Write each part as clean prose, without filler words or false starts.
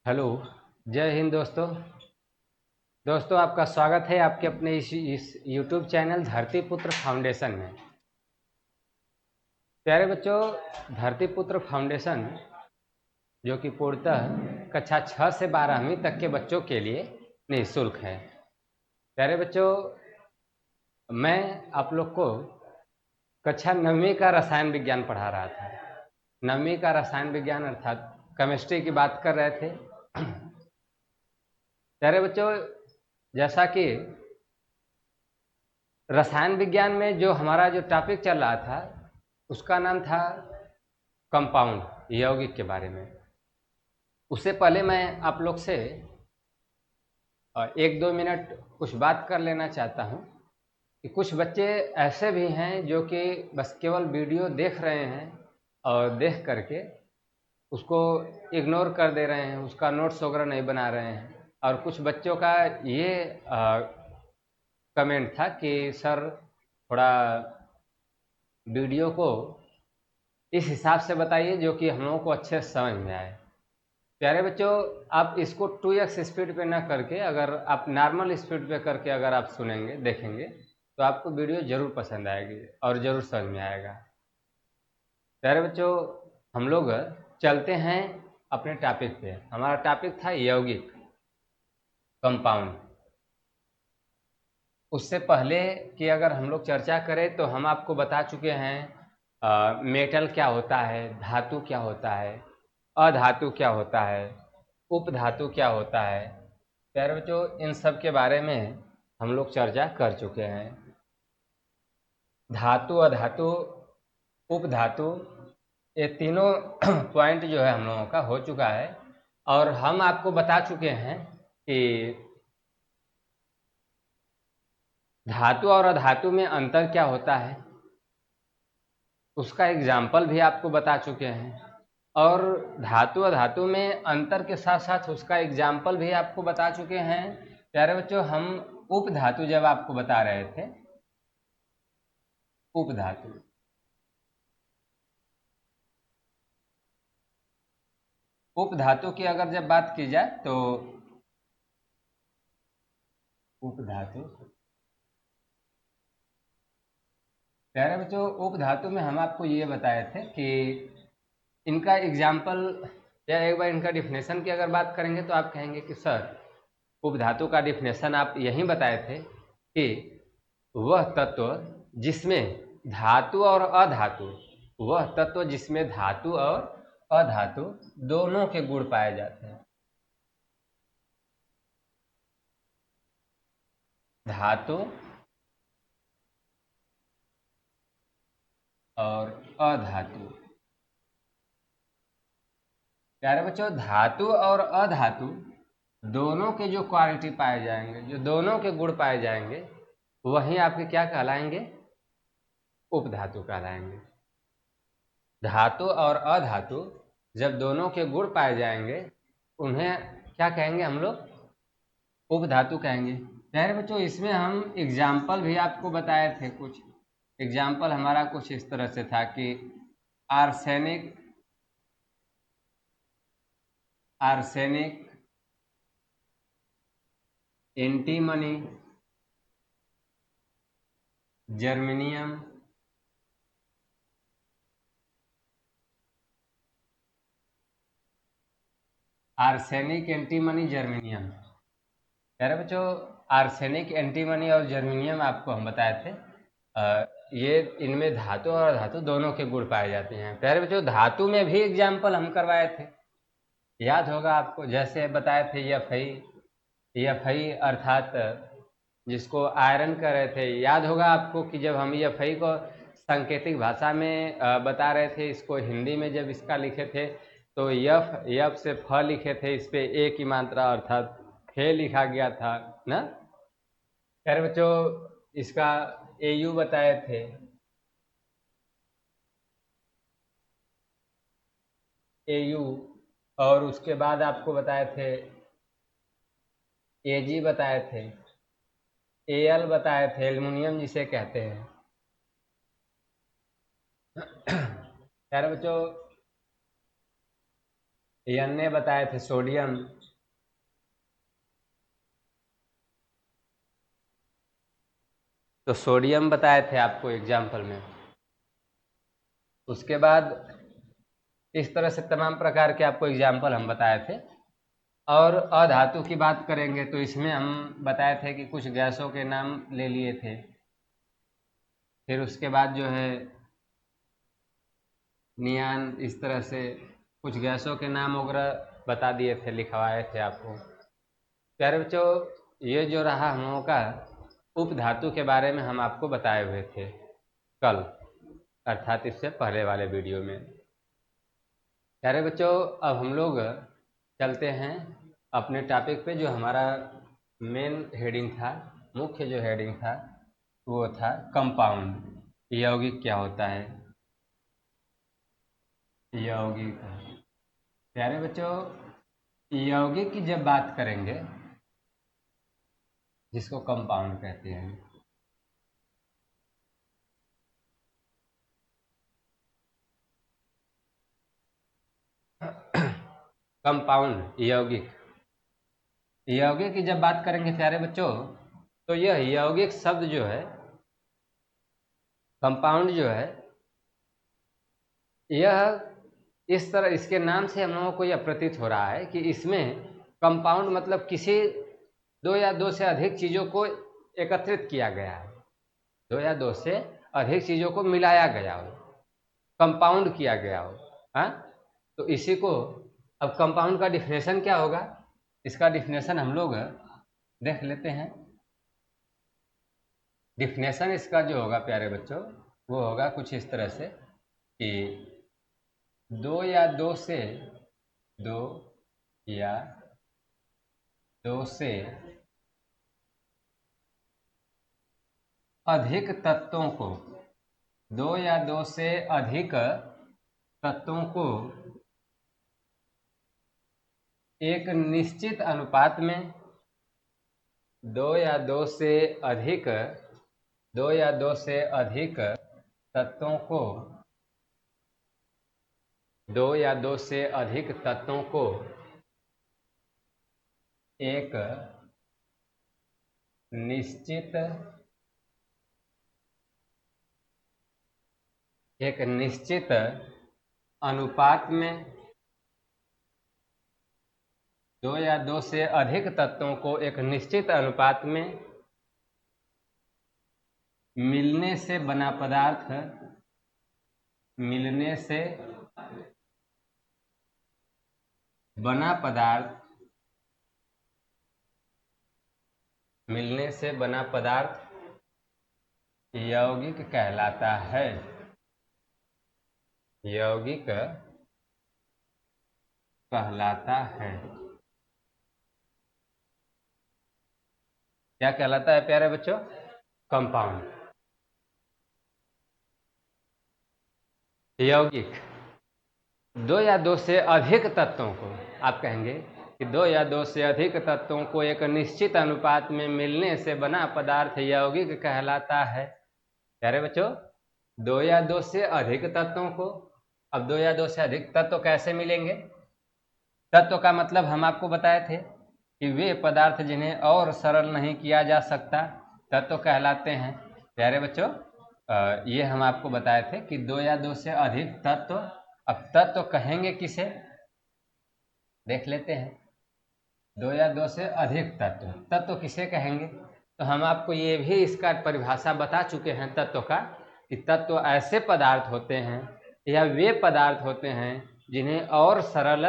Hello. जय हिंद दोस्तों। आपका स्वागत है आपके अपने इस यूट्यूब चैनल धरती पुत्र फाउंडेशन में। प्यारे बच्चों, धरती पुत्र फाउंडेशन जो कि पूर्णतः कक्षा 6 से 12वीं तक के बच्चों के लिए निःशुल्क है। प्यारे बच्चों, मैं आप लोग को कक्षा 9वीं का रसायन विज्ञान पढ़ा रहा था। 9वीं का रसायन विज्ञान अर्थात केमिस्ट्री की बात कर रहे थे। प्यारे बच्चों, जैसा कि रसायन विज्ञान में जो हमारा जो टॉपिक चल रहा था उसका नाम था कंपाउंड, यौगिक के बारे में। उससे पहले मैं आप लोग से 1-2 मिनट कुछ बात कर लेना चाहता हूँ कि कुछ बच्चे ऐसे भी हैं जो कि बस केवल वीडियो देख रहे हैं और देख करके उसको इग्नोर कर दे रहे हैं, उसका नोट्स वगैरह नहीं बना रहे हैं। और कुछ बच्चों का ये कमेंट था कि सर थोड़ा वीडियो को इस हिसाब से बताइए जो कि हम लोगों को अच्छे से समझ में आए। प्यारे बच्चों, आप इसको 2x स्पीड पे ना करके अगर आप नॉर्मल स्पीड पे करके अगर आप सुनेंगे देखेंगे तो आपको वीडियो ज़रूर पसंद आएगी और ज़रूर समझ में आएगा। प्यारे बच्चों, हम लोग चलते हैं अपने टॉपिक पे। हमारा टॉपिक था यौगिक, कंपाउंड। उससे पहले कि अगर हम लोग चर्चा करें तो हम आपको बता चुके हैं मेटल क्या होता है, धातु क्या होता है, अधातु क्या होता है, उपधातु क्या होता है। प्यारे बच्चों, इन सब के बारे में हम लोग चर्चा कर चुके हैं। धातु, अधातु, उपधातु, ये तीनों पॉइंट जो है हम लोगों का हो चुका है। और हम आपको बता चुके हैं कि धातु और अधातु में अंतर क्या होता है, उसका एग्जाम्पल भी आपको बता चुके हैं। और धातु अधातु में अंतर के साथ साथ उसका एग्जाम्पल भी आपको बता चुके हैं। प्यारे बच्चों, हम उपधातु जब आपको बता रहे थे, उपधातु, उपधातु की अगर जब बात की जाए तो उपधातु, प्यारे बच्चों, उपधातु में हम आपको ये बताए थे कि इनका एग्जाम्पल या एक बार इनका डिफिनेशन की अगर बात करेंगे तो आप कहेंगे कि सर उपधातु का डिफिनेशन आप यहीं बताए थे कि वह तत्व जिसमें धातु और अधातु, वह तत्व जिसमें धातु और अधातु दोनों के गुण पाए जाते हैं। धातु और अधातु। प्यारे बच्चों, धातु और अधातु दोनों के जो क्वालिटी पाए जाएंगे, जो दोनों के गुण पाए जाएंगे, वही आपके क्या कहलाएंगे? उपधातु कहलाएंगे। धातु और अधातु जब दोनों के गुण पाए जाएंगे उन्हें क्या कहेंगे हम लोग? उपधातु कहेंगे। प्यारे बच्चों, इसमें हम एग्जाम्पल भी आपको बताए थे। कुछ एग्जाम्पल हमारा कुछ इस तरह से था कि arsenic, arsenic, antimony, germanium, arsenic, antimony, germanium. प्यारे बच्चों, आर्सेनिक, एंटीमनी और जर्मेनियम आपको हम बताए थे। ये इनमें धातु और धातु दोनों के गुण पाए जाते हैं। प्यारे बच्चों, धातु में भी एग्जाम्पल हम करवाए थे, याद होगा आपको। जैसे बताए थे एफ आई अर्थात जिसको आयरन कह रहे थे। याद होगा आपको कि जब हम एफ आई को सांकेतिक भाषा में बता रहे थे, इसको हिंदी में जब इसका लिखे थे तो यफ से फ लिखे थे, इस पे ए की मात्रा अर्थात खे लिखा गया था ना। खैर बच्चों, इसका एयू बताए थे, एयू। और उसके बाद आपको बताए थे एजी बताए थे, एल बताए थे, एल्युमिनियम जिसे कहते हैं। खैर बच्चों, एन ने बताए थे सोडियम, तो सोडियम बताए थे आपको एग्जाम्पल में। उसके बाद इस तरह से तमाम प्रकार के आपको एग्जाम्पल हम बताए थे। और अधातु की बात करेंगे तो इसमें हम बताए थे कि कुछ गैसों के नाम ले लिए थे। फिर उसके बाद जो है नियान, इस तरह से कुछ गैसों के नाम वगैरह बता दिए थे, लिखवाए थे आपको। प्यारे बच्चों, ये जो रहा हम लोगों का उपधातु के बारे में हम आपको बताए हुए थे कल, अर्थात इससे पहले वाले वीडियो में। प्यारे बच्चों, अब हम लोग चलते हैं अपने टॉपिक पे। जो हमारा मेन हेडिंग था, मुख्य जो हेडिंग था वो था कंपाउंड। यौगिक क्या होता है, यौगिक। प्यारे बच्चों, यौगिक की जब बात करेंगे, जिसको कंपाउंड कहते हैं, कंपाउंड यौगिक, यौगिक की जब बात करेंगे प्यारे बच्चों, तो यह यौगिक शब्द जो है, कंपाउंड जो है, यह इस तरह, इसके नाम से हम लोगों को यह प्रतीत हो रहा है कि इसमें कंपाउंड मतलब किसी दो या दो से अधिक चीज़ों को एकत्रित किया गया है, दो या दो से अधिक चीज़ों को मिलाया गया हो, कंपाउंड किया गया हो। हाँ, तो इसी को, अब कंपाउंड का डिफिनेशन क्या होगा, इसका डिफिनेशन हम लोग देख लेते हैं। डिफिनेशन इसका जो होगा प्यारे बच्चों, वो होगा कुछ इस तरह से कि दो या दो से, दो या दो से अधिक तत्वों को, दो या दो से अधिक तत्वों को एक निश्चित अनुपात में, दो या दो से अधिक, दो या दो से अधिक तत्वों को, दो या दो से अधिक तत्वों को एक निश्चित, एक निश्चित अनुपात में, दो या दो से अधिक तत्वों को एक निश्चित अनुपात में मिलने से बना पदार्थ, मिलने से बना पदार्थ, मिलने से बना पदार्थ यौगिक कहलाता है, यौगिक कहलाता है। क्या कहलाता है प्यारे बच्चों, कंपाउंड, यौगिक। दो या दो से अधिक तत्वों को, आप कहेंगे कि दो या दो से अधिक तत्वों को एक निश्चित अनुपात में मिलने से बना पदार्थ यौगिक कहलाता है। प्यारे बच्चों, दो या दो से अधिक तत्वों को, अब दो या दो से अधिक तत्व कैसे मिलेंगे, तत्व का मतलब हम आपको बताए थे कि वे पदार्थ जिन्हें और सरल नहीं किया जा सकता तत्व कहलाते हैं। प्यारे बच्चों, ये हम आपको बताए थे कि दो या दो से अधिक तत्व। अब तत्व कहेंगे किसे, देख लेते हैं। दो या दो से अधिक तत्व, तत्व किसे कहेंगे, तो हम आपको ये भी इसका परिभाषा बता चुके हैं तत्व का, कि तत्व ऐसे पदार्थ होते हैं या वे पदार्थ होते हैं जिन्हें और सरल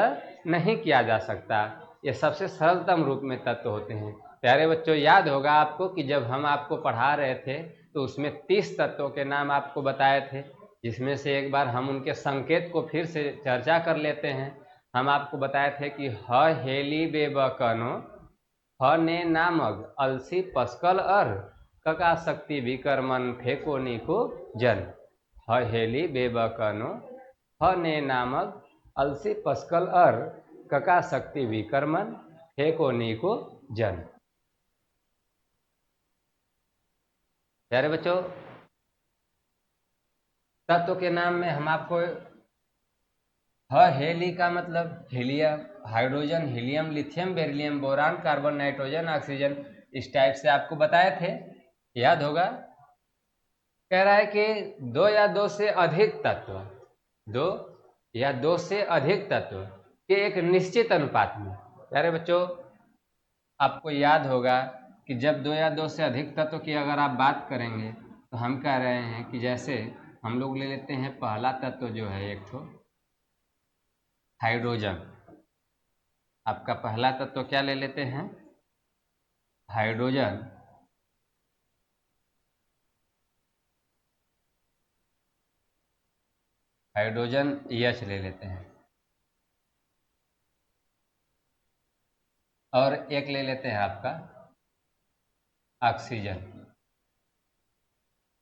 नहीं किया जा सकता, ये सबसे सरलतम रूप में तत्व होते हैं। प्यारे बच्चों, याद होगा आपको कि जब हम आपको पढ़ा रहे थे तो उसमें 30 तत्वों के नाम आपको बताए थे, जिसमें से एक बार हम उनके संकेत को फिर से चर्चा कर लेते हैं। हम आपको बताए थे कि ह हेली बेबकनो, ह ने नामक अलसी पस्कल अर कका शक्ति विकर्मन फेको नीको जन। ह हेली बेबकनो, ह ने नामक अलसी पस्कल अर कका शक्ति विकर्मन फेको नीको जन। प्यारे बच्चों, तत्व के नाम में हम आपको हेली का मतलब helium, hydrogen, helium, lithium, beryllium, boron, carbon, nitrogen, oxygen, इस टाइप से आपको बताए थे, याद होगा। कह रहा है कि दो या दो से अधिक तत्व, दो या दो से अधिक तत्व के एक निश्चित अनुपात में। प्यारे बच्चों, आपको याद होगा कि जब दो या दो से अधिक तत्व की अगर आप बात करेंगे तो हम कह रहे हैं कि जैसे हम लोग ले लेते हैं पहला तत्व जो है एक तो हाइड्रोजन। आपका पहला तत्व क्या ले लेते हैं? हाइड्रोजन। हाइड्रोजन एच ले लेते हैं और एक ले लेते हैं आपका ऑक्सीजन।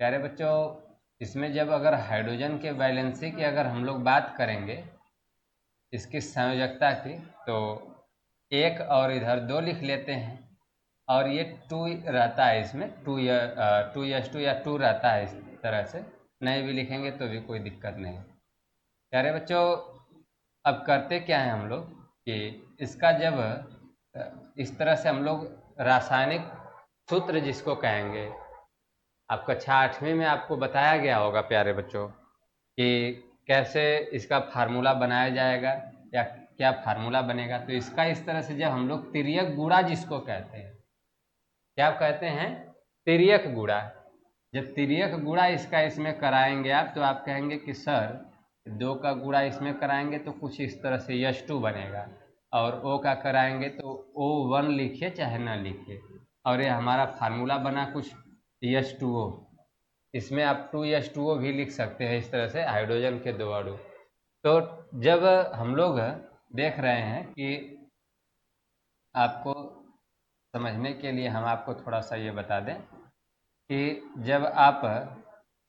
प्यारे बच्चों, इसमें जब अगर हाइड्रोजन के वैलेंसी की अगर हम लोग बात करेंगे इसकी संयोजकता की, तो एक और इधर दो लिख लेते हैं और ये टू रहता है, इसमें टू एच टू या टू रहता है, इस तरह से नहीं भी लिखेंगे तो भी कोई दिक्कत नहीं। प्यारे बच्चों, अब करते क्या है हम लोग कि इसका जब इस तरह से हम लोग रासायनिक सूत्र जिसको कहेंगे, आप कक्षा 8वीं में आपको बताया गया होगा प्यारे बच्चों कि कैसे इसका फार्मूला बनाया जाएगा या क्या फार्मूला बनेगा। तो इसका इस तरह से जब हम लोग तिर्यक गुणा जिसको कहते हैं, क्या कहते हैं? तिर्यक गुणा। जब तिर्यक गुणा इसका इसमें कराएंगे आप, तो आप कहेंगे कि सर दो का गुणा इसमें कराएंगे तो कुछ इस तरह से H2 बनेगा, और O का कराएंगे तो O1 लिखिए चाहे ना लिखिए, और ये हमारा फार्मूला बना कुछ H2O। इसमें आप 2H2O भी लिख सकते हैं, इस तरह से हाइड्रोजन के दो अणु। तो जब हम लोग देख रहे हैं कि आपको समझने के लिए हम आपको थोड़ा सा ये बता दें कि जब आप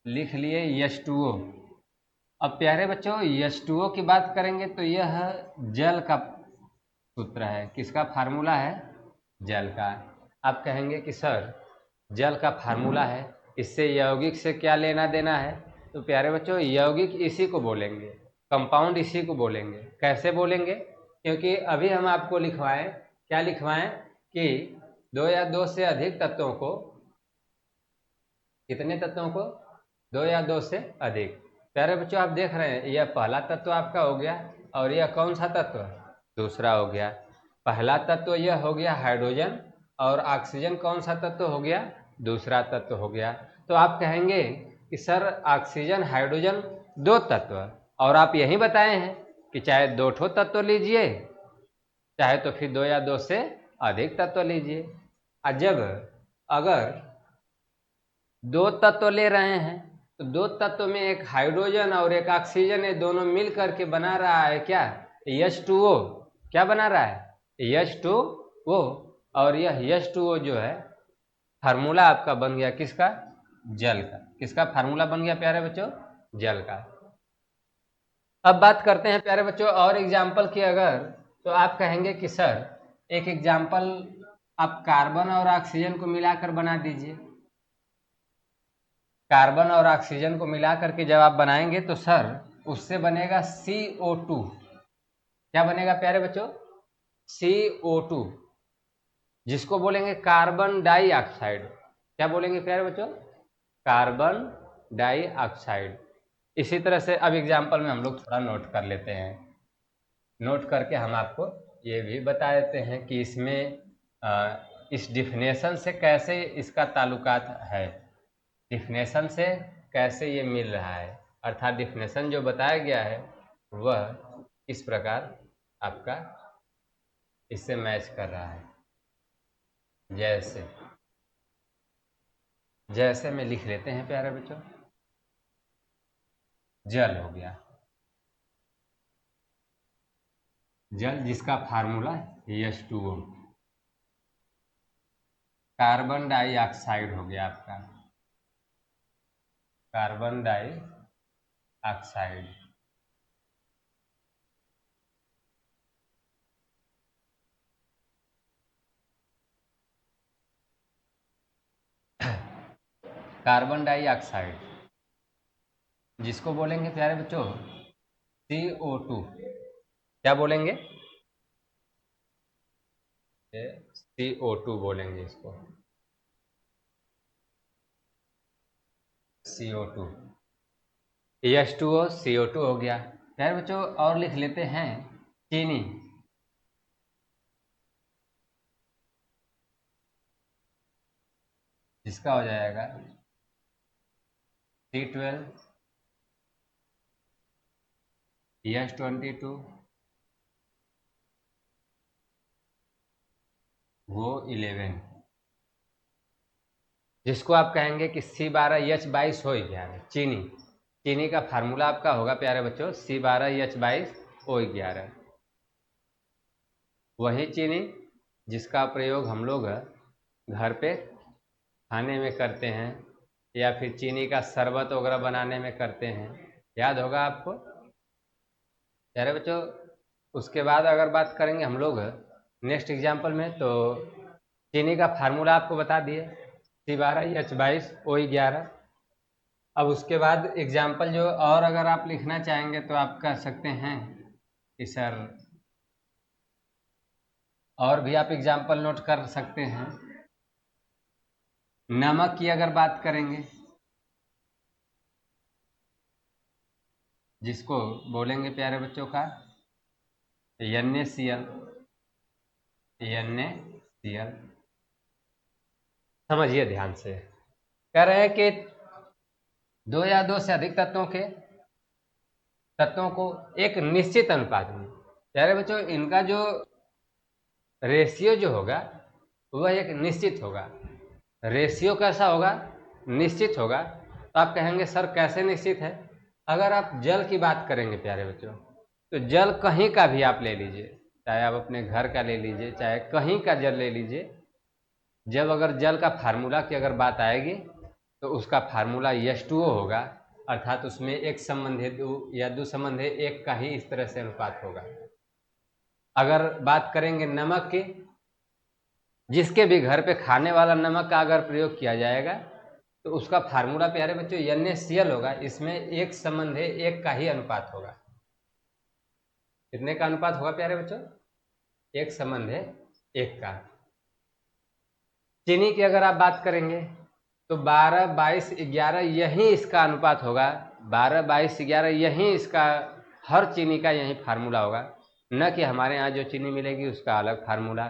लिख लिए H2O, अब प्यारे बच्चों H2O की बात करेंगे तो यह जल का सूत्र है। किसका फार्मूला है? जल का। आप कहेंगे कि सर जल का फार्मूला है, इससे यौगिक से क्या लेना देना है? तो प्यारे बच्चों यौगिक इसी को बोलेंगे, कंपाउंड इसी को बोलेंगे। कैसे बोलेंगे? क्योंकि अभी हम आपको लिखवाएं, क्या लिखवाएं कि दो या दो से अधिक तत्वों को, कितने तत्वों को? दो या दो से अधिक। प्यारे बच्चों आप देख रहे हैं यह पहला तत्व आपका हो गया, और यह कौन सा तत्व? दूसरा हो गया। पहला तत्व यह हो गया हाइड्रोजन, और ऑक्सीजन कौन सा तत्व हो गया? दूसरा तत्व हो गया। तो आप कहेंगे कि सर ऑक्सीजन हाइड्रोजन दो तत्व, और आप यही बताए हैं कि चाहे दो ठो तत्व लीजिए चाहे तो फिर दो या दो से अधिक तत्व लीजिए। और जब अगर दो तत्व ले रहे हैं तो दो तत्व में एक हाइड्रोजन और एक ऑक्सीजन, ये दोनों मिल करके बना रहा है क्या? H2O। क्या बना रहा है? H2O। और यह H2O जो है फार्मूला आपका बन गया किसका? जल का। किसका फार्मूला बन गया प्यारे बच्चों? जल का। अब बात करते हैं प्यारे बच्चों और एग्जाम्पल की अगर, तो आप कहेंगे कि सर एक एग्जाम्पल आप कार्बन और ऑक्सीजन को मिलाकर बना दीजिए। कार्बन और ऑक्सीजन को मिला करके जब आप बनाएंगे तो सर उससे बनेगा CO2। क्या बनेगा प्यारे बच्चों? CO2, जिसको बोलेंगे कार्बन डाइऑक्साइड। क्या बोलेंगे प्यारे बच्चों? Carbon dioxide. इसी तरह से अब एग्जाम्पल में हम लोग थोड़ा नोट कर लेते हैं। नोट करके हम आपको ये भी बता देते हैं कि इसमें इस डिफिनेशन से कैसे इसका ताल्लुकात है, डिफिनेशन से कैसे ये मिल रहा है, अर्थात डिफिनेशन जो बताया गया है वह इस प्रकार आपका इससे मैच कर रहा है। जैसे जैसे में लिख लेते हैं प्यारे बच्चों, जल हो गया, जल जिसका फार्मूला H2O। कार्बन डाइऑक्साइड हो गया आपका, कार्बन डाइऑक्साइड। कार्बन डाइऑक्साइड जिसको बोलेंगे प्यारे बच्चों CO2 क्या बोलेंगे? CO2 बोलेंगे इसको, CO2। H2O CO2 हो गया। यार बच्चों और लिख लेते हैं चीनी, जिसका हो जाएगा C12H22 वो 11, जिसको आप कहेंगे कि C12H22 हो गया है चीनी। चीनी का फार्मूला आपका होगा प्यारे बच्चों C12H22O11। वही चीनी जिसका प्रयोग हम लोग घर पे खाने में करते हैं या फिर चीनी का शरबत वगैरह बनाने में करते हैं, याद होगा आपको प्यारे बच्चों। उसके बाद अगर बात करेंगे हम लोग नेक्स्ट एग्जाम्पल में, तो चीनी का फार्मूला आपको बता दिए C12H22O11। अब उसके बाद एग्जाम्पल जो और अगर आप लिखना चाहेंगे तो आप कर सकते हैं कि सर और भी आप एग्जाम्पल नोट कर सकते हैं। नमक की अगर बात करेंगे, जिसको बोलेंगे प्यारे बच्चों का NaCl। समझिए ध्यान से, कह रहे हैं कि दो या दो से अधिक तत्वों को एक निश्चित अनुपात में, प्यारे बच्चों इनका जो रेशियो जो होगा वह एक निश्चित होगा। रेशियो कैसा होगा? निश्चित होगा। तो आप कहेंगे सर कैसे निश्चित है? अगर आप जल की बात करेंगे प्यारे बच्चों, तो जल कहीं का भी आप ले लीजिए, चाहे आप अपने घर का ले लीजिए, चाहे कहीं का जल ले लीजिए, जब अगर जल का फार्मूला की अगर बात आएगी तो उसका फार्मूला H2O होगा, अर्थात उसमें एक संबंधी दो या दो संबंधी एक का ही इस तरह से अनुपात होगा। अगर बात करेंगे नमक की, जिसके भी घर पे खाने वाला नमक का अगर प्रयोग किया जाएगा तो उसका फार्मूला प्यारे बच्चों NaCl होगा। इसमें एक संबंध है एक का ही अनुपात होगा। कितने का अनुपात होगा प्यारे बच्चों? एक संबंध है एक का। चीनी की अगर आप बात करेंगे तो 12, 22, 11 यही इसका अनुपात होगा। 12, 22, 11 यही इसका, हर चीनी का यही फार्मूला होगा। न कि हमारे यहाँ जो चीनी मिलेगी उसका अलग फार्मूला,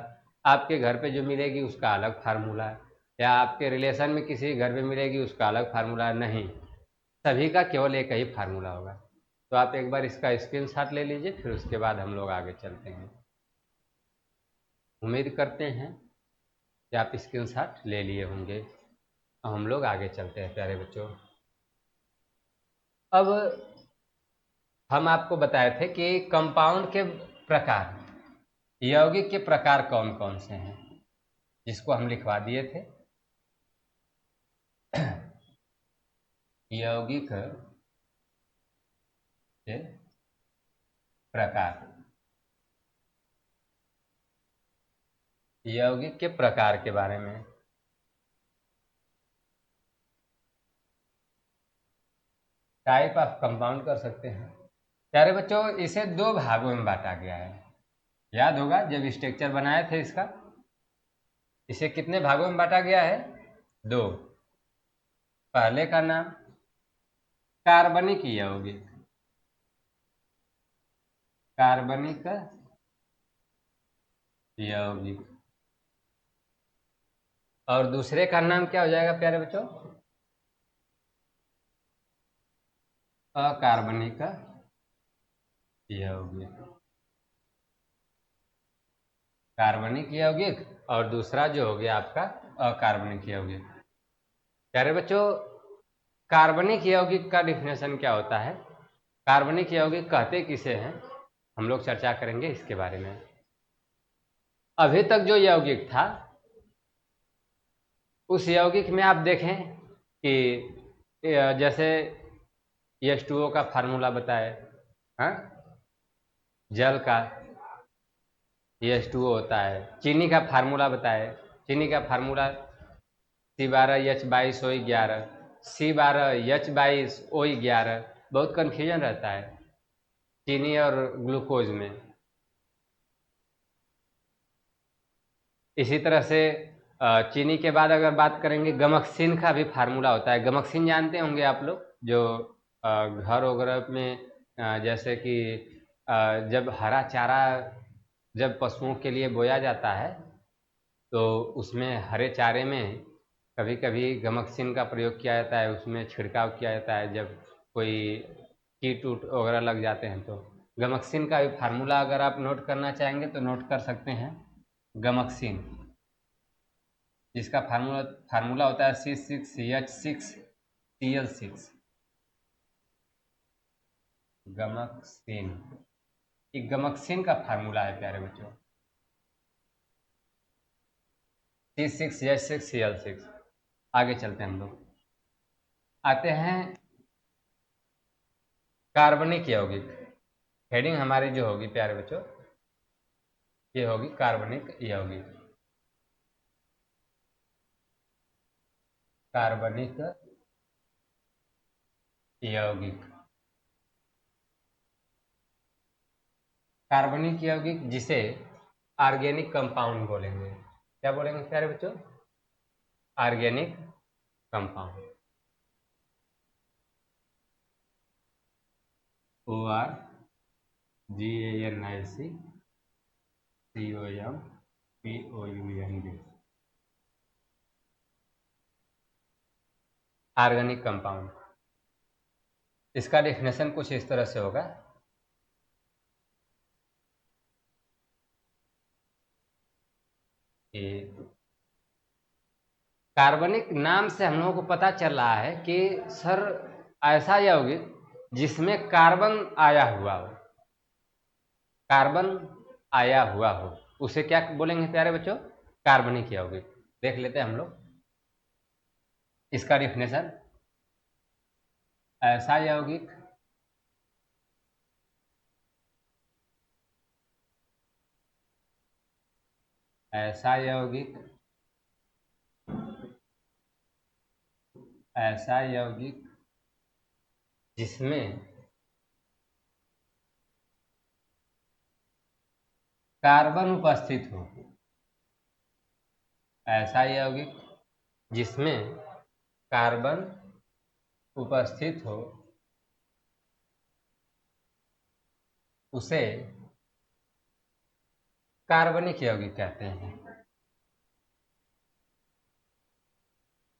आपके घर पे जो मिलेगी उसका अलग फार्मूला, या आपके रिलेशन में किसी घर पे मिलेगी उसका अलग फार्मूला, नहीं, सभी का केवल एक ही फार्मूला होगा। तो आप एक बार इसका स्क्रीनशॉट ले लीजिए, फिर उसके बाद हम लोग आगे चलते हैं। उम्मीद करते हैं कि आप स्क्रीनशॉट ले लिए होंगे। हम लोग आगे चलते हैं प्यारे बच्चों। अब हम आपको बताए थे कि कंपाउंड के प्रकार, यौगिक के प्रकार कौन कौन से हैं, जिसको हम लिखवा दिए थे। यौगिक के प्रकार, यौगिक के प्रकार के बारे में। टाइप ऑफ कंपाउंड कर सकते हैं प्यारे बच्चों। इसे दो भागों में बांटा गया है, याद होगा जब स्ट्रक्चर बनाए थे इसका। इसे कितने भागों में बांटा गया है? दो। पहले का नाम कार्बनिक यौगिक, कार्बनिक यौगिक, और दूसरे का नाम क्या हो जाएगा प्यारे बच्चों? अकार्बनिक यौगिक। कार्बनिक यौगिक और दूसरा जो हो गया आपका अकार्बनिक यौगिक। प्यारे बच्चों कार्बनिक यौगिक का डिफिनेशन क्या होता है, कार्बनिक यौगिक कहते किसे हैं, हम लोग चर्चा करेंगे इसके बारे में। अभी तक जो यौगिक था उस यौगिक में आप देखें कि जैसे H2O का फार्मूला बताए, हाँ, जल का H2O होता है। चीनी का फार्मूला बताए, चीनी का फार्मूला C12H22O11, C12H22O11। बहुत कन्फ्यूजन रहता है। चीनी और ग्लूकोज में। इसी तरह से चीनी के बाद अगर बात करेंगे, गमक्सिन का भी फार्मूला होता है। गमक्सिन जानते होंगे आप लोग, जो घर वगैरह में जैसे कि जब हरा चारा जब पशुओं के लिए बोया जाता है तो उसमें हरे चारे में कभी कभी गमक्सिन का प्रयोग किया जाता है, उसमें छिड़काव किया जाता है जब कोई कीट उट वगैरह लग जाते हैं तो। गमक्सिन का भी फार्मूला अगर आप नोट करना चाहेंगे तो नोट कर सकते हैं। गमक्सिन, जिसका फार्मूला फार्मूला होता है C6H6Cl6। गमक्सिन, एक गमक्सिन का फार्मूला है प्यारे बच्चों, C6H6Cl6। आगे चलते हैं हम लोग, आते हैं कार्बनिक यौगिक। हेडिंग हमारी जो होगी प्यारे बच्चों, ये होगी कार्बनिक यौगिक। कार्बनिक यौगिक, कार्बनिक यौगिक जिसे ऑर्गेनिक कंपाउंड बोलेंगे। क्या बोलेंगे प्यारे बच्चों? Organic compound. ORGANIC COMPOUND, organic compound. इसका डेफिनेशन कुछ इस तरह से होगा कि कार्बनिक नाम से हम लोगों को पता चल रहा है कि सर ऐसा यौगिक जिसमें कार्बन आया हुआ हो, कार्बन आया हुआ हो, उसे क्या बोलेंगे प्यारे बच्चों? कार्बनिक यौगिक। देख लेते हैं हम लोग इसका डेफिनेशन। ऐसा यौगिक ऐसा यौगिक ऐसा यौगिक जिसमें कार्बन उपस्थित हो, ऐसा यौगिक जिसमें कार्बन उपस्थित हो, उसे कार्बनिक यौगिक कहते हैं।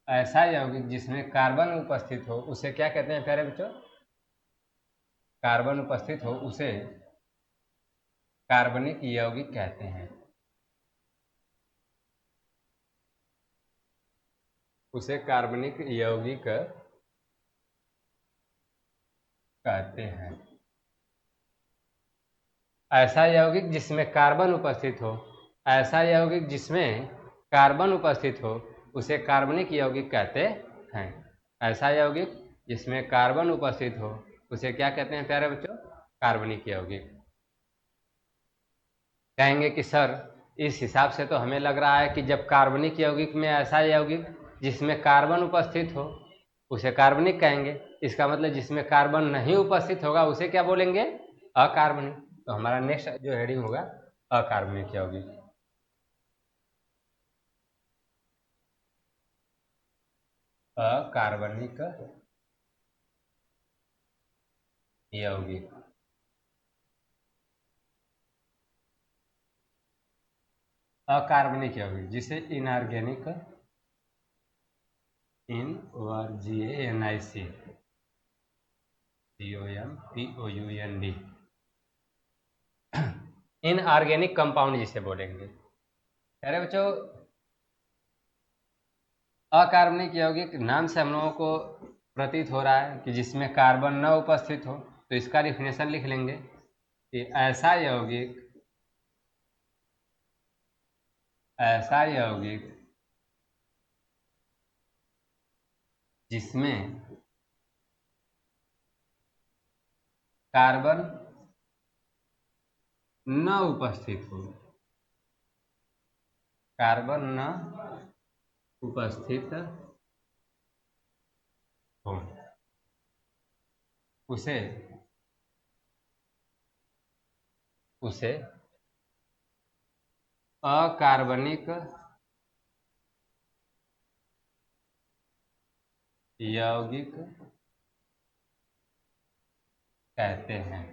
ऐसा यौगिक जिसमें कार्बन उपस्थित हो उसे क्या कहते हैं प्यारे बच्चों? कार्बन उपस्थित हो उसे कार्बनिक यौगिक कहते हैं। उसे कार्बनिक यौगिक कहते हैं। ऐसा यौगिक जिसमें कार्बन उपस्थित हो, ऐसा यौगिक जिसमें कार्बन उपस्थित हो उसे कार्बनिक यौगिक कहते हैं। ऐसा यौगिक जिसमें कार्बन उपस्थित हो उसे क्या कहते हैं प्यारे बच्चों? कार्बनिक यौगिक। कहेंगे कि सर इस हिसाब से तो हमें लग रहा है कि जब कार्बनिक यौगिक में ऐसा यौगिक जिसमें कार्बन उपस्थित हो उसे कार्बनिक कहेंगे, इसका मतलब जिसमें कार्बन नहीं उपस्थित होगा उसे क्या बोलेंगे? अकार्बनिक। तो हमारा नेक्स्ट जो हेडिंग होगा अकार्बनिक यौगिक। अकार्बनिक यौगिक, अकार्बनिक यौगिक जिसे inorganic, INORGANIC COMPOUND, inorganic compound जिसे बोलेंगे। अरे बच्चों, अकार्बनिक यौगिक नाम से हम लोगों को प्रतीत हो रहा है कि जिसमें कार्बन न उपस्थित हो, तो इसका डिफिनेशन लिख लेंगे कि ऐसा यौगिक जिसमें कार्बन न उपस्थित हो, कार्बन न उपस्थित हो, उसे उसे अकार्बनिक यौगिक कहते हैं।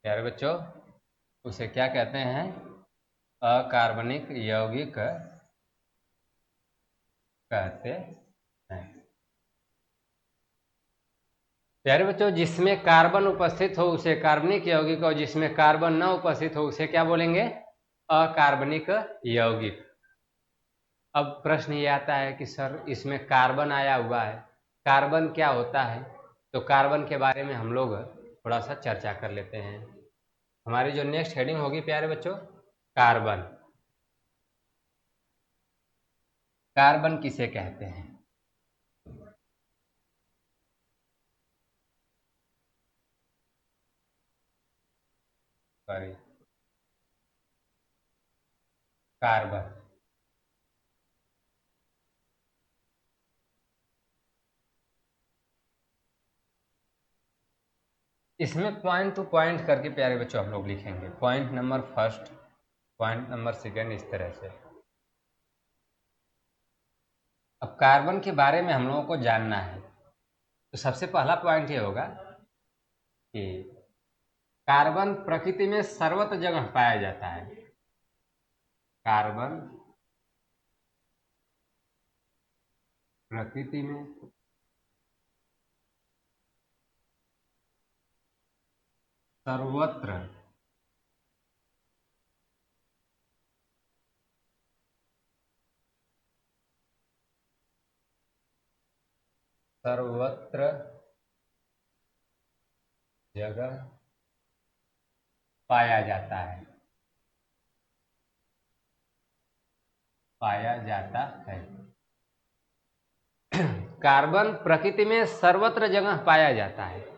प्यारे बच्चों, उसे क्या कहते हैं? अकार्बनिक यौगिक कहते हैं। प्यारे बच्चों, जिसमें कार्बन उपस्थित हो उसे कार्बनिक यौगिक, और जिसमें कार्बन न उपस्थित हो उसे क्या बोलेंगे? अकार्बनिक यौगिक। अब प्रश्न ये आता है कि सर इसमें कार्बन आया हुआ है, कार्बन क्या होता है? तो कार्बन के बारे में हम लोग थोड़ा सा चर्चा कर लेते हैं। हमारी जो नेक्स्ट हेडिंग होगी प्यारे बच्चों, कार्बन। कार्बन किसे कहते हैं? Sorry, carbon. इसमें पॉइंट टू पॉइंट करके प्यारे बच्चों हम लोग लिखेंगे, point number first, point number second, इस तरह से। अब कार्बन के बारे में हम लोगों को जानना है, तो सबसे पहला पॉइंट ये होगा कि कार्बन प्रकृति में सर्वत्र जगह पाया जाता है। कार्बन प्रकृति में सर्वत्र सर्वत्र जगह पाया जाता है, पाया जाता है। कार्बन प्रकृति में सर्वत्र जगह पाया जाता है।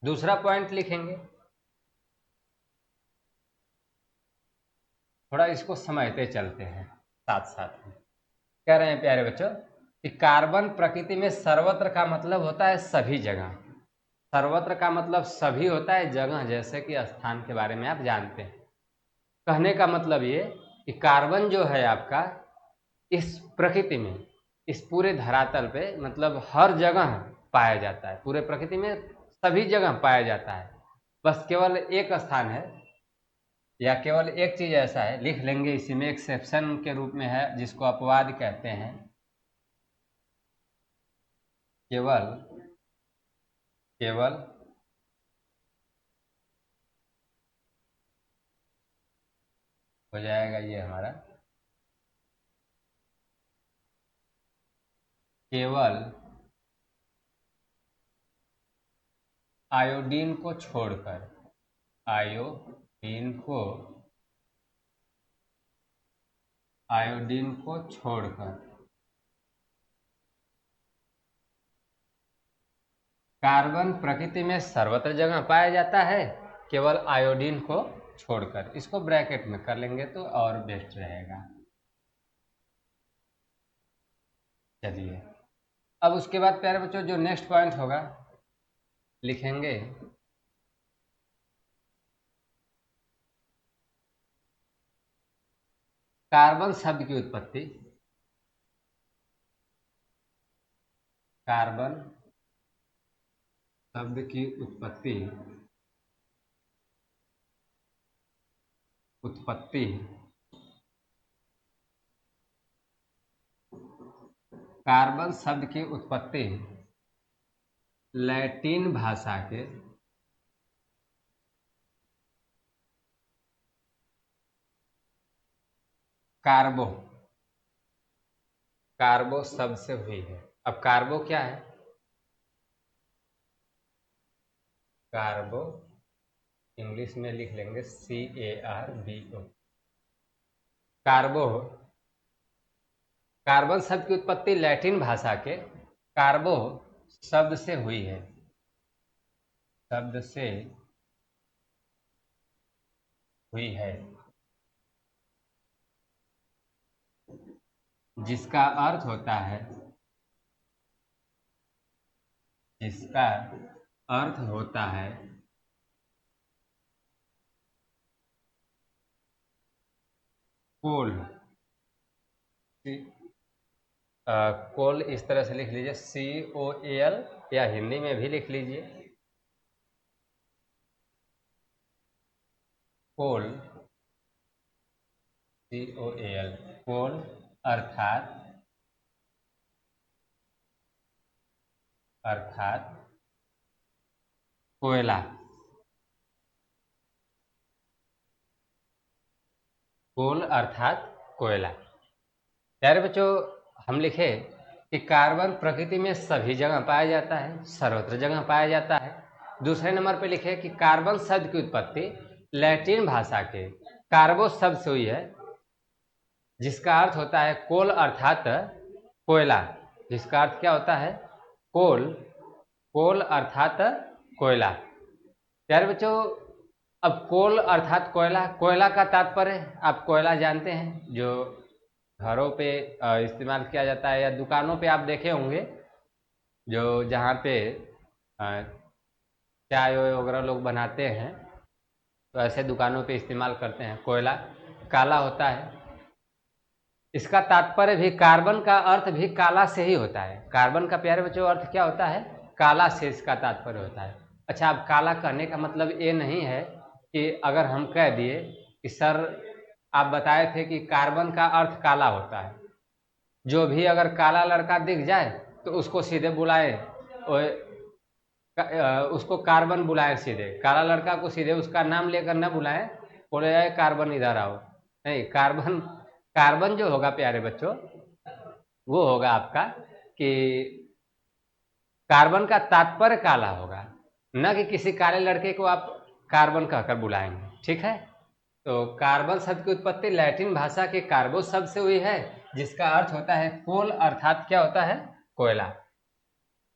दूसरा पॉइंट लिखेंगे, थोड़ा इसको समझते चलते हैं साथ साथ में। कह रहे हैं प्यारे बच्चों कि कार्बन प्रकृति में सर्वत्र का मतलब होता है सभी जगह। सर्वत्र का मतलब सभी होता है, जगह जैसे कि स्थान के बारे में आप जानते हैं। कहने का मतलब ये कि कार्बन जो है आपका इस प्रकृति में, इस पूरे धरातल पे, मतलब हर जगह पाया जाता है। पूरे प्रकृति में सभी जगह पाया जाता है। बस केवल एक स्थान है या केवल एक चीज ऐसा है, लिख लेंगे इसी में, एक्सेप्शन के रूप में है, जिसको अपवाद कहते हैं। केवल केवल हो जाएगा ये हमारा, केवल आयोडीन को छोड़कर, आयोडीन को आयोडीन को छोड़कर कार्बन प्रकृति में सर्वत्र जगह पाया जाता है, केवल आयोडीन को छोड़कर। इसको ब्रैकेट में कर लेंगे तो और बेस्ट रहेगा। चलिए, अब उसके बाद प्यारे बच्चों जो नेक्स्ट पॉइंट होगा लिखेंगे, कार्बन शब्द की उत्पत्ति। कार्बन शब्द की उत्पत्ति उत्पत्ति कार्बन शब्द की उत्पत्ति लैटिन भाषा के कार्बो कार्बो शब्द से हुई है। अब कार्बो क्या है? कार्बो इंग्लिश में लिख लेंगे CARBO। कार्बो, कार्बन शब्द की उत्पत्ति लैटिन भाषा के कार्बो शब्द से हुई है, शब्द से हुई है, जिसका अर्थ होता है, जिसका अर्थ होता है कोल, कोल इस तरह से लिख लीजिए COAL, या हिंदी में भी लिख लीजिए कोल, COAL, कोल अर्थात कोयला। कोल अर्थात कोयला। प्यारे बच्चों, हम लिखे कि कार्बन प्रकृति में सभी जगह पाया जाता है, सर्वत्र जगह पाया जाता है। दूसरे नंबर पे लिखे कि कार्बन शब्द की उत्पत्ति लैटिन भाषा के कार्बो शब्द से हुई है, जिसका अर्थ होता है कोल अर्थात कोयला। जिसका अर्थ क्या होता है? कोल अर्थात कोयला। प्यारे बच्चों, अब कोल अर्थात कोयला, कोयला का तात्पर्य आप कोयला जानते हैं, जो घरों पे इस्तेमाल किया जाता है, या दुकानों पे आप देखे होंगे, जो जहाँ पे चाय वगैरह लोग बनाते हैं, तो ऐसे दुकानों पे इस्तेमाल करते हैं। कोयला काला होता है। इसका तात्पर्य भी, कार्बन का अर्थ भी काला से ही होता है। कार्बन का प्यारे बच्चों अर्थ क्या होता है? काला से इसका तात्पर्य होता है। अच्छा, अब काला कहने का मतलब ये नहीं है कि अगर हम कह दिए कि सर आप बताए थे कि कार्बन का अर्थ काला होता है, जो भी अगर काला लड़का दिख जाए तो उसको सीधे बुलाए, उसको कार्बन बुलाए, सीधे काला लड़का को सीधे उसका नाम लेकर न बुलाएं, बोले जाए कार्बन इधर आओ। नहीं, कार्बन जो होगा प्यारे बच्चों, वो होगा आपका कि कार्बन का तात्पर्य काला होगा, न कि किसी काले लड़के को आप कार्बन कहकर बुलाएंगे। ठीक है? तो कार्बन शब्द की उत्पत्ति लैटिन भाषा के कार्बो शब्द से हुई है, जिसका अर्थ होता है कोल अर्थात क्या होता है? कोयला।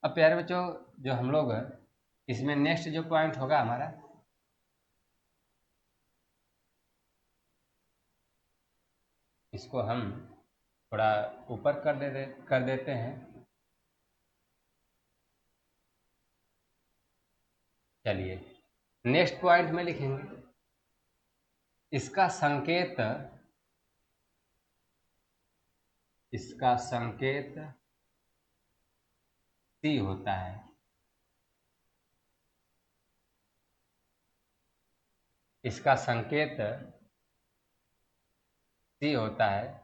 अब प्यारे बच्चों, जो हम लोग इसमें नेक्स्ट जो पॉइंट होगा हमारा, इसको हम थोड़ा ऊपर कर देते हैं। चलिए, नेक्स्ट पॉइंट में लिखेंगे इसका संकेत सी होता है। इसका संकेत सी होता है,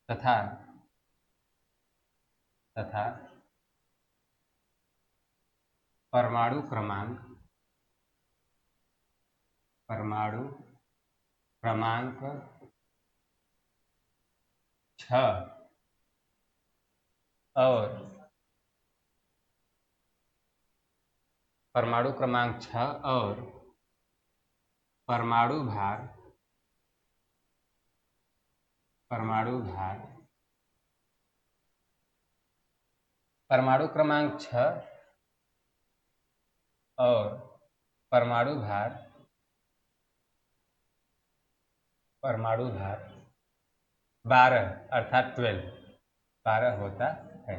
तथा परमाणु क्रमांक 6 और परमाणु भार 6 और परमाणु भार 12 अर्थात 12 होता है।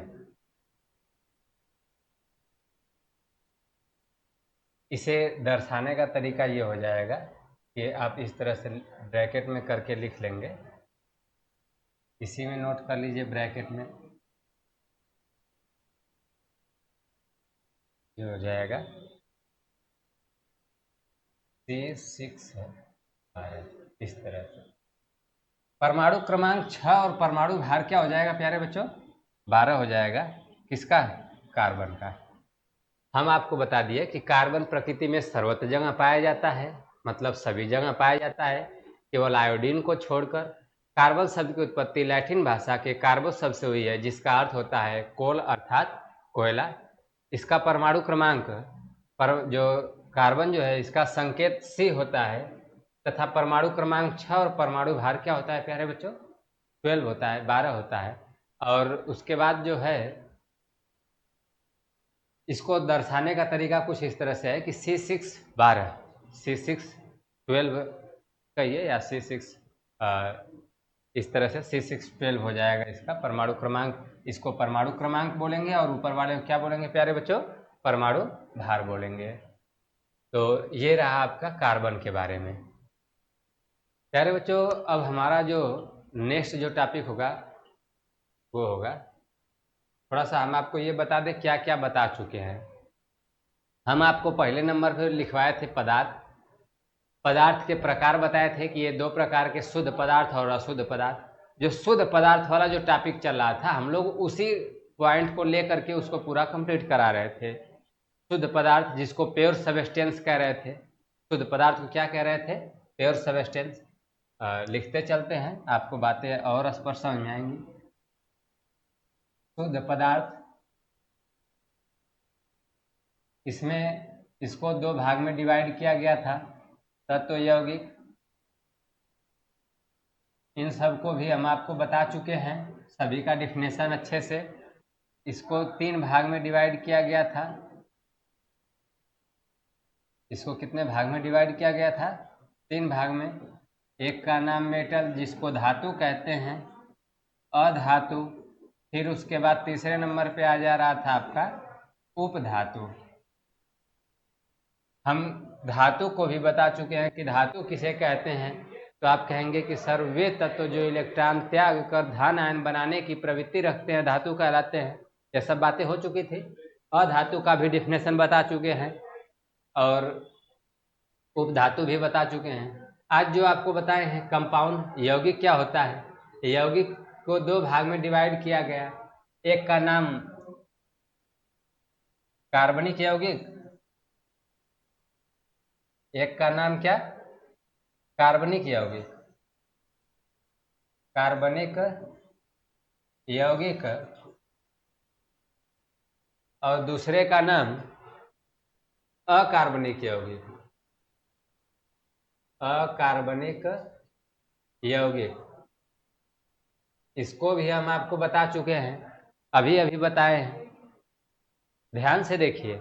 इसे दर्शाने का तरीका ये हो जाएगा कि आप इस तरह से ब्रैकेट में करके लिख लेंगे। इसी में नोट कर लीजिए, ब्रैकेट में ये हो जाएगा C6 है, इस तरह से। परमाणु क्रमांक 6 और परमाणु भार क्या हो जाएगा प्यारे बच्चों? 12 हो जाएगा। किसका? कार्बन का। हम आपको बता दिए कि कार्बन प्रकृति में सर्वत्र जगह पाया जाता है, मतलब सभी जगह पाया जाता है, केवल आयोडीन को छोड़कर। कार्बन शब्द की उत्पत्ति लैटिन भाषा के कार्बो शब्द से हुई है, जिसका अर्थ होता है कोल अर्थात कोयला। इसका परमाणु क्रमांक जो कार्बन जो है, इसका संकेत सी होता है, तथा परमाणु क्रमांक 6 और परमाणु भार क्या होता है प्यारे बच्चों? 12 होता है, 12 होता है। और उसके बाद जो है, इसको दर्शाने का तरीका कुछ इस तरह से है कि C6 12, C6 12 कहिए, या C6 इस तरह से C6 12 हो जाएगा इसका परमाणु क्रमांक। इसको परमाणु क्रमांक बोलेंगे, और ऊपर वाले को क्या बोलेंगे प्यारे बच्चों? परमाणु भार बोलेंगे। तो ये रहा आपका कार्बन के बारे में। प्यारे बच्चों, अब हमारा जो नेक्स्ट जो टॉपिक होगा वो होगा, थोड़ा सा हम आपको ये बता दें क्या क्या बता चुके हैं। हम आपको पहले नंबर पर लिखवाए थे पदार्थ। पदार्थ के प्रकार बताए थे कि ये 2 प्रकार के, शुद्ध पदार्थ और अशुद्ध पदार्थ। जो शुद्ध पदार्थ वाला जो टॉपिक चल रहा था, हम लोग उसी पॉइंट को लेकर के उसको पूरा कंप्लीट करा रहे थे। शुद्ध पदार्थ जिसको प्योर सब्सटेंस कह रहे थे, शुद्ध पदार्थ को क्या कह रहे थे? Pure substance. लिखते चलते हैं, आपको बातें और स्पष्ट समझ में आएंगी। शुद्ध पदार्थ, इसमें इसको 2 भाग में डिवाइड किया गया था, तत्व, यौगिक। इन सब को भी हम आपको बता चुके हैं, सभी का डिफिनेशन अच्छे से। इसको 3 भाग में डिवाइड किया गया था। इसको कितने भाग में डिवाइड किया गया था? 3 भाग में। एक का नाम मेटल, जिसको धातु कहते हैं, अधातु। फिर उसके बाद तीसरे नंबर पे आ जा रहा था आपका उपधातु। हम धातु को भी बता चुके हैं कि धातु किसे कहते हैं। तो आप कहेंगे कि सर वे तत्व जो इलेक्ट्रॉन त्याग कर धन आयन बनाने की प्रवृत्ति रखते हैं धातु कहलाते हैं। ये सब बातें हो चुकी थी। अधातु का भी डिफिनेशन बता चुके हैं और उपधातु भी बता चुके हैं। आज जो आपको बताए हैं कंपाउंड, यौगिक क्या होता है। यौगिक को 2 भाग में डिवाइड किया गया। एक का नाम कार्बनिक यौगिक, एक का नाम क्या? कार्बनिक यौगिक। कार्बनिक यौगिक। और दूसरे का नाम अकार्बनिक यौगिक। अकार्बनिक यौगिक, इसको भी हम आपको बता चुके हैं, अभी अभी बताए हैं। ध्यान से देखिए,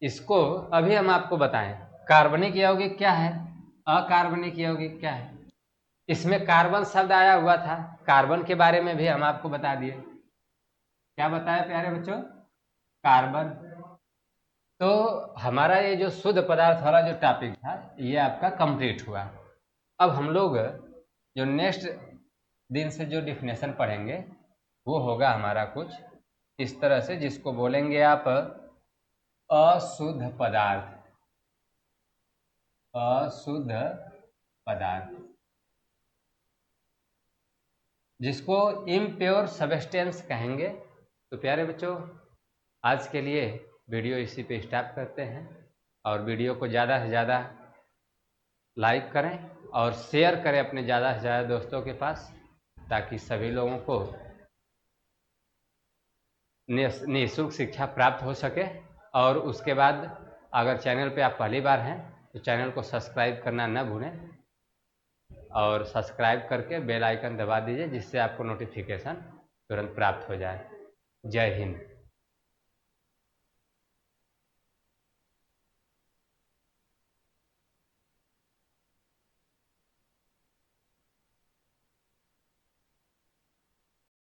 इसको अभी हम आपको बताएं। कार्बनिक यौगिक क्या है, अकार्बनिक यौगिक क्या है। इसमें कार्बन शब्द आया हुआ था, कार्बन के बारे में भी हम आपको बता दिए। क्या बताया प्यारे बच्चों? कार्बन। तो हमारा ये जो शुद्ध पदार्थ वाला जो टॉपिक था ये आपका कंप्लीट हुआ। अब हम लोग जो नेक्स्ट दिन से जो डिफिनेशन पढ़ेंगे वो होगा हमारा कुछ इस तरह से, जिसको बोलेंगे आप अशुद्ध पदार्थ। अशुद्ध पदार्थ, जिसको इम्प्योर सब्सटेंस कहेंगे। तो प्यारे बच्चों, आज के लिए वीडियो इसी पे स्टॉप करते हैं और वीडियो को ज़्यादा से ज़्यादा लाइक करें और शेयर करें अपने ज़्यादा से ज़्यादा दोस्तों के पास, ताकि सभी लोगों को निःशुल्क शिक्षा प्राप्त हो सके। और उसके बाद अगर चैनल पे आप पहली बार हैं तो चैनल को सब्सक्राइब करना न भूलें और सब्सक्राइब करके बेल आइकन दबा दीजिए, जिससे आपको नोटिफिकेशन तुरंत प्राप्त हो जाए। जय हिंद।